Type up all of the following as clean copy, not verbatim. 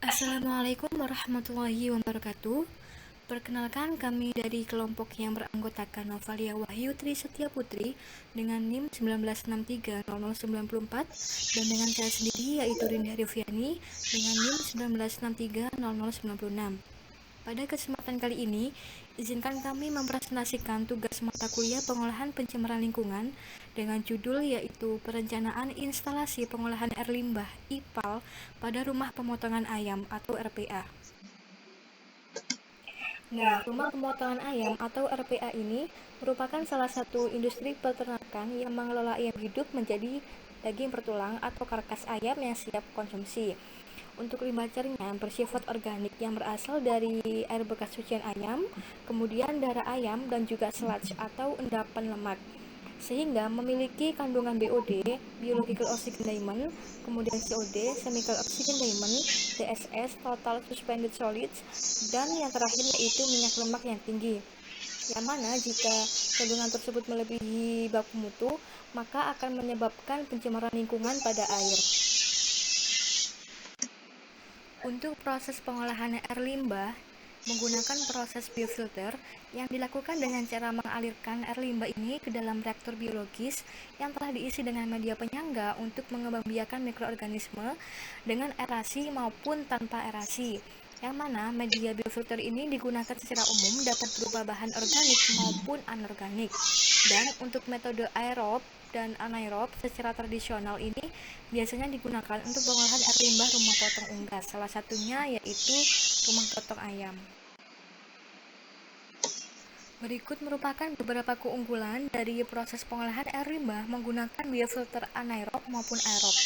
Assalamualaikum warahmatullahi wabarakatuh. Perkenalkan, kami dari kelompok yang beranggotakan Novalia Wahyu Tri Setia Putri dengan NIM 19630094 dan dengan saya sendiri yaitu Rinda Riviani dengan NIM 19630096. Pada kesempatan kali ini, izinkan kami mempresentasikan tugas mata kuliah pengolahan pencemaran lingkungan dengan judul yaitu Perencanaan Instalasi Pengolahan Air Limbah IPAL pada Rumah Pemotongan Ayam atau RPA. Nah, rumah pemotongan ayam atau RPA ini merupakan salah satu industri peternakan yang mengelola ayam hidup menjadi daging bertulang atau karkas ayam yang siap konsumsi. Untuk limbah cairnya bersifat organik yang berasal dari air bekas cucian ayam, kemudian darah ayam dan juga sludge atau endapan lemak, sehingga memiliki kandungan BOD, biological oxygen diamond, kemudian COD, chemical oxygen diamond, TSS, total suspended solids, dan yang terakhir yaitu minyak lemak yang tinggi. Yang mana jika kandungan tersebut melebihi baku mutu, maka akan menyebabkan pencemaran lingkungan pada air. Untuk proses pengolahan air limbah menggunakan proses biofilter yang dilakukan dengan cara mengalirkan air limbah ini ke dalam reaktor biologis yang telah diisi dengan media penyangga untuk mengembangbiakan mikroorganisme dengan erasi maupun tanpa erasi. Yang mana media biofilter ini digunakan secara umum dapat berupa bahan organik maupun anorganik. Dan untuk metode aerob dan anaerob secara tradisional ini biasanya digunakan untuk pengolahan air limbah rumah potong unggas, salah satunya yaitu rumah potong ayam. Berikut merupakan beberapa keunggulan dari proses pengolahan air limbah menggunakan biofilter anaerob maupun aerob.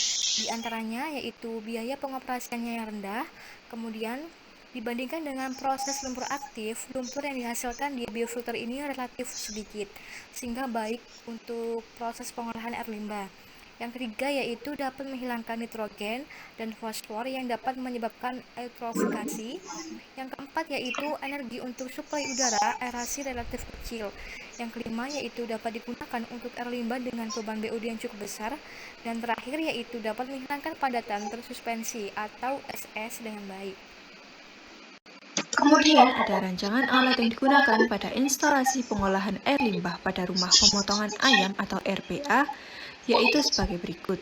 Di antaranya yaitu biaya pengoperasiannya yang rendah, kemudian dibandingkan dengan proses lumpur aktif, lumpur yang dihasilkan di biofilter ini relatif sedikit, sehingga baik untuk proses pengolahan air limbah. Yang ketiga yaitu dapat menghilangkan nitrogen dan fosfor yang dapat menyebabkan eutrofikasi. Yang keempat yaitu energi untuk suplai udara aerasi relatif kecil. Yang kelima yaitu dapat digunakan untuk air limbah dengan beban BOD yang cukup besar. Dan terakhir yaitu dapat menghilangkan padatan tersuspensi atau SS dengan baik. Kemudian ada rancangan alat yang digunakan pada instalasi pengolahan air limbah pada rumah pemotongan ayam atau RPA, yaitu sebagai berikut.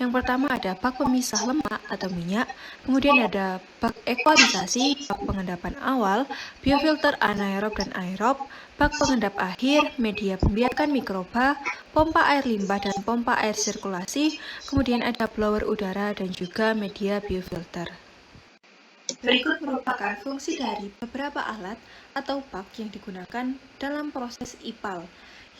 Yang pertama ada bak pemisah lemak atau minyak, kemudian ada bak ekualisasi, bak pengendapan awal, biofilter anaerob dan aerob, bak pengendap akhir, media pembiakan mikroba, pompa air limbah dan pompa air sirkulasi, kemudian ada blower udara dan juga media biofilter. Berikut merupakan fungsi dari beberapa alat atau bak yang digunakan dalam proses IPAL,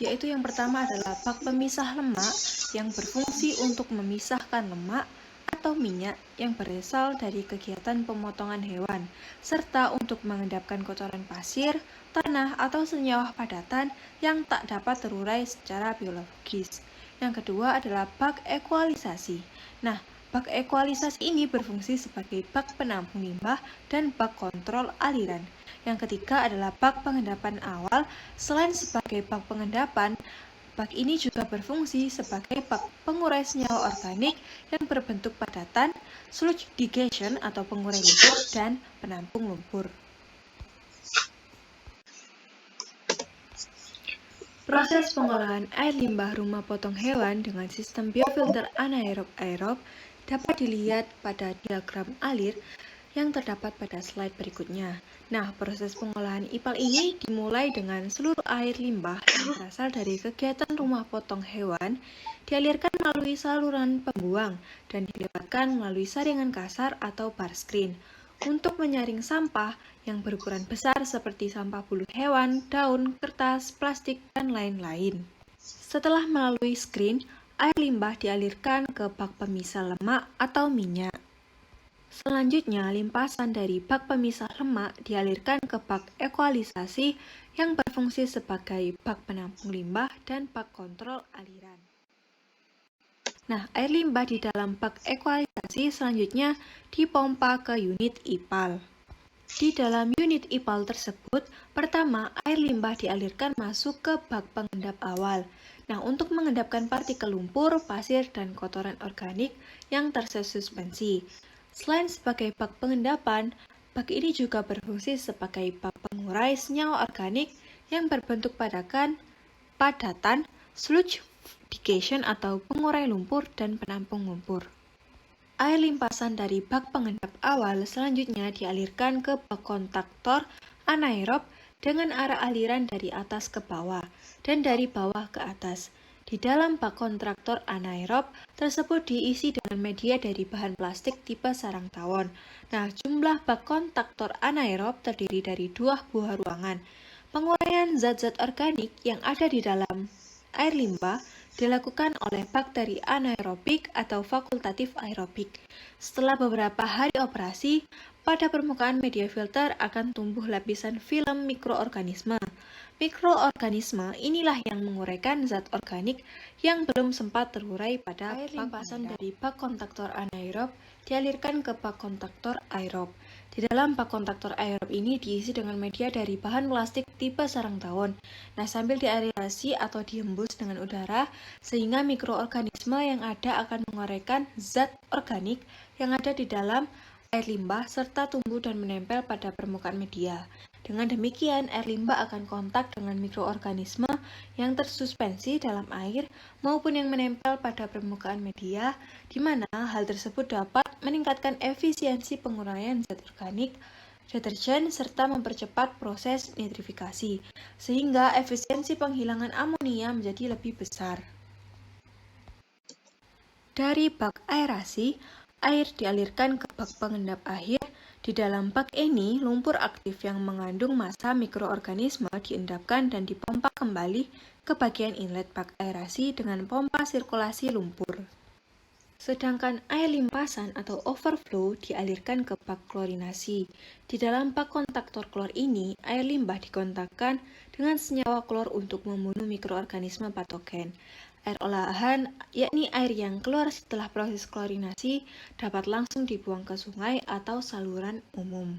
yaitu yang pertama adalah bak pemisah lemak yang berfungsi untuk memisahkan lemak atau minyak yang berasal dari kegiatan pemotongan hewan, serta untuk mengendapkan kotoran pasir, tanah, atau senyawa padatan yang tak dapat terurai secara biologis. Yang kedua adalah bak ekualisasi. Nah, bak ekualisasi ini berfungsi sebagai bak penampung limbah dan bak kontrol aliran. Yang ketiga adalah bak pengendapan awal. Selain sebagai bak pengendapan, bak ini juga berfungsi sebagai bak pengurai senyawa organik yang berbentuk padatan, sludge digestion atau pengurai lumpur, dan penampung lumpur. Proses pengolahan air limbah rumah potong hewan dengan sistem biofilter anaerob-aerob dapat dilihat pada diagram alir yang terdapat pada slide berikutnya. Nah, proses pengolahan IPAL ini dimulai dengan seluruh air limbah yang berasal dari kegiatan rumah potong hewan dialirkan melalui saluran pembuang dan dilewatkan melalui saringan kasar atau bar screen untuk menyaring sampah yang berukuran besar seperti sampah bulu hewan, daun, kertas, plastik, dan lain-lain. Setelah melalui screen, air limbah dialirkan ke bak pemisah lemak atau minyak. Selanjutnya, limpasan dari bak pemisah lemak dialirkan ke bak ekualisasi yang berfungsi sebagai bak penampung limbah dan bak kontrol aliran. Nah, air limbah di dalam bak ekualisasi selanjutnya dipompa ke unit IPAL. Di dalam unit IPAL tersebut, pertama air limbah dialirkan masuk ke bak pengendap awal. Nah, untuk mengendapkan partikel lumpur, pasir, dan kotoran organik yang tersuspensi. Selain sebagai bak pengendapan, bak ini juga berfungsi sebagai bak pengurai senyawa organik yang berbentuk padatan, slugification atau pengurai lumpur dan penampung lumpur. Air limpasan dari bak pengendap awal selanjutnya dialirkan ke bak kontaktor anaerob dengan arah aliran dari atas ke bawah dan dari bawah ke atas. Di dalam bak kontraktor anaerob tersebut diisi dengan media dari bahan plastik tipe sarang tawon. Nah, jumlah bak kontaktor anaerob terdiri dari 2 buah ruangan. Penguraian zat-zat organik yang ada di dalam air limbah dilakukan oleh bakteri anaerobik atau fakultatif aerobik. Setelah beberapa hari operasi, pada permukaan media filter akan tumbuh lapisan film mikroorganisme. Mikroorganisme inilah yang menguraikan zat organik yang belum sempat terurai pada air limpasan dari bak kontaktor anaerob dialirkan ke bak kontaktor aerob. Di dalam bak kontaktor aerob ini diisi dengan media dari bahan plastik tipe sarang tawon. Nah, sambil diaerasi atau dihembus dengan udara, sehingga mikroorganisme yang ada akan menguraikan zat organik yang ada di dalam air limbah serta tumbuh dan menempel pada permukaan media. Dengan demikian, air limbah akan kontak dengan mikroorganisme yang tersuspensi dalam air maupun yang menempel pada permukaan media, di mana hal tersebut dapat meningkatkan efisiensi penguraian zat organik, deterjen, serta mempercepat proses nitrifikasi, sehingga efisiensi penghilangan amonia menjadi lebih besar. Dari bak aerasi, air dialirkan ke bak pengendap akhir. Di dalam bak ini, lumpur aktif yang mengandung massa mikroorganisme diendapkan dan dipompa kembali ke bagian inlet bak aerasi dengan pompa sirkulasi lumpur. Sedangkan air limpasan atau overflow dialirkan ke bak klorinasi. Di dalam bak kontaktor klor ini, air limbah dikontakkan dengan senyawa klor untuk membunuh mikroorganisme patogen. Air olahan, yakni air yang keluar setelah proses klorinasi, dapat langsung dibuang ke sungai atau saluran umum.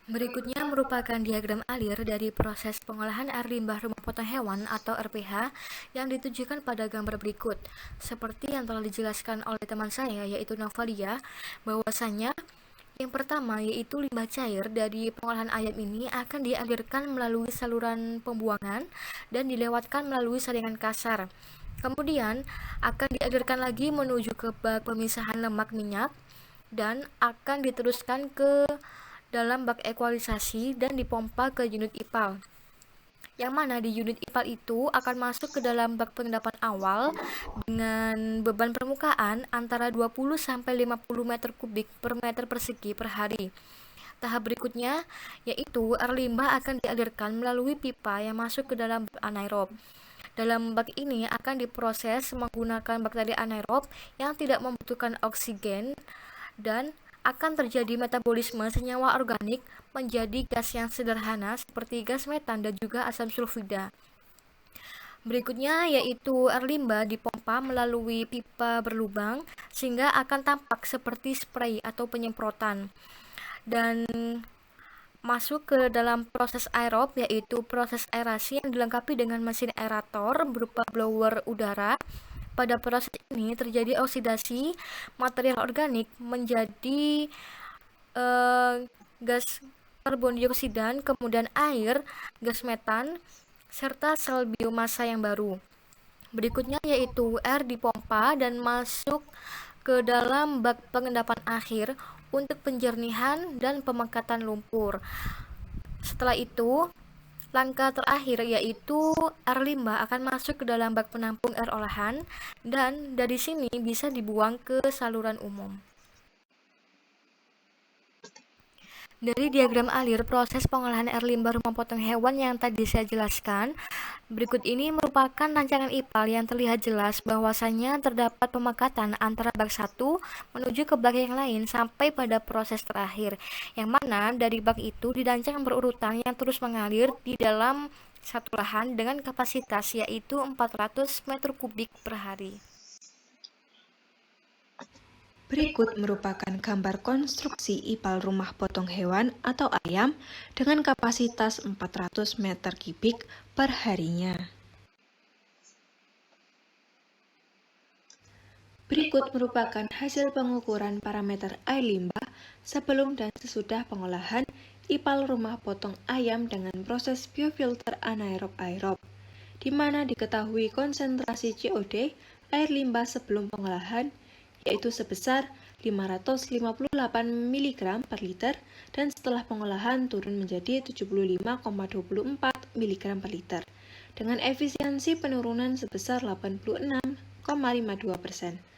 Berikutnya merupakan diagram alir dari proses pengolahan air limbah rumah potong hewan atau RPH yang ditujukan pada gambar berikut. Seperti yang telah dijelaskan oleh teman saya yaitu Novalia, bahwasanya yang pertama yaitu limbah cair dari pengolahan ayam ini akan dialirkan melalui saluran pembuangan dan dilewatkan melalui saringan kasar. Kemudian akan dialirkan lagi menuju ke bak pemisahan lemak minyak dan akan diteruskan ke dalam bak ekualisasi dan dipompa ke unit IPAL. Yang mana di unit IPAL itu akan masuk ke dalam bak pengendapan awal dengan beban permukaan antara 20 sampai 50 meter kubik per meter persegi per hari. Tahap berikutnya yaitu air limbah akan dialirkan melalui pipa yang masuk ke dalam bak anaerob. Dalam bak ini akan diproses menggunakan bakteri anaerob yang tidak membutuhkan oksigen dan akan terjadi metabolisme senyawa organik menjadi gas yang sederhana seperti gas metan dan juga asam sulfida. Berikutnya yaitu air limbah dipompa melalui pipa berlubang sehingga akan tampak seperti spray atau penyemprotan dan masuk ke dalam proses aerob yaitu proses aerasi yang dilengkapi dengan mesin aerator berupa blower udara. Pada proses ini terjadi oksidasi material organik menjadi gas karbon dioksida, kemudian air, gas metan, serta sel biomasa yang baru. Berikutnya yaitu air dipompa dan masuk ke dalam bak pengendapan akhir untuk penjernihan dan pemekatan lumpur. Setelah itu, langkah terakhir yaitu air limbah akan masuk ke dalam bak penampung air olahan dan dari sini bisa dibuang ke saluran umum. Dari diagram alir proses pengolahan air limbah rumah potong hewan yang tadi saya jelaskan, berikut ini merupakan rancangan IPAL yang terlihat jelas bahwasannya terdapat pemekatan antara bak satu menuju ke bak yang lain sampai pada proses terakhir, yang mana dari bak itu dirancang berurutan yang terus mengalir di dalam satu lahan dengan kapasitas yaitu 400 meter kubik per hari. Berikut merupakan gambar konstruksi IPAL rumah potong hewan atau ayam dengan kapasitas 400 meter kubik per harinya. Berikut merupakan hasil pengukuran parameter air limbah sebelum dan sesudah pengolahan IPAL rumah potong ayam dengan proses biofilter anaerob-aerob, di mana diketahui konsentrasi COD air limbah sebelum pengolahan yaitu sebesar 558 mg per liter dan setelah pengolahan turun menjadi 75,24 mg per liter dengan efisiensi penurunan sebesar 86,52%.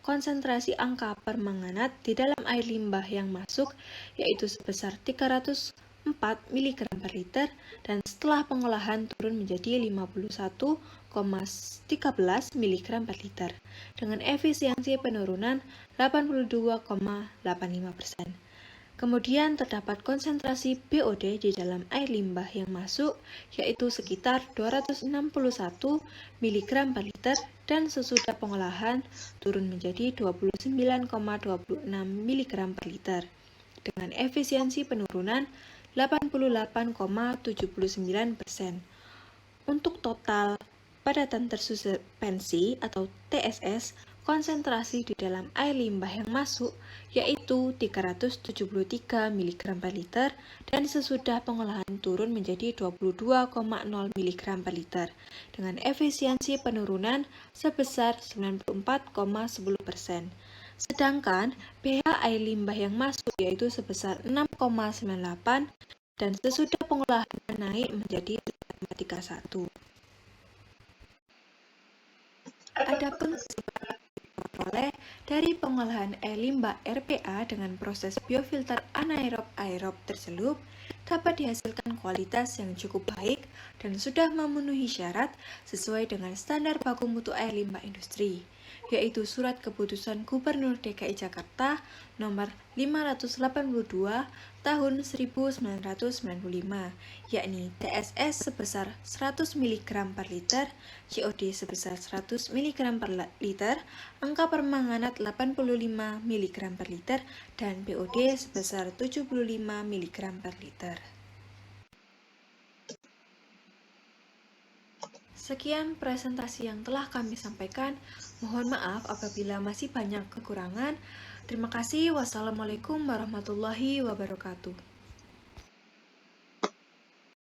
Konsentrasi angka permanganat di dalam air limbah yang masuk yaitu sebesar 304 mg per liter dan setelah pengolahan turun menjadi 51,13 mg per liter dengan efisiensi penurunan 82,85%. Kemudian terdapat konsentrasi BOD di dalam air limbah yang masuk yaitu sekitar 261 mg per liter dan sesudah pengolahan turun menjadi 29,26 mg per liter dengan efisiensi penurunan 88,79%. Untuk total padatan tersuspensi atau TSS, konsentrasi di dalam air limbah yang masuk yaitu 373 mg per liter dan sesudah pengolahan turun menjadi 22,0 mg per liter dengan efisiensi penurunan sebesar 94,10%. Sedangkan pH air limbah yang masuk yaitu sebesar 6,98 dan sesudah pengolahan naik menjadi 3,31. Adapun oleh dari pengolahan air limbah RPA dengan proses biofilter anaerob-aerob tercelup dapat dihasilkan kualitas yang cukup baik dan sudah memenuhi syarat sesuai dengan standar baku mutu air limbah industri, yaitu Surat Keputusan Gubernur DKI Jakarta Nomor 582 Tahun 1995, yakni TSS sebesar 100 mg per liter, COD sebesar 100 mg per liter, angka permanganat 85 mg per liter, dan BOD sebesar 75 mg per liter. Sekian presentasi yang telah kami sampaikan. Mohon maaf apabila masih banyak kekurangan. Terima kasih. Wassalamualaikum warahmatullahi wabarakatuh.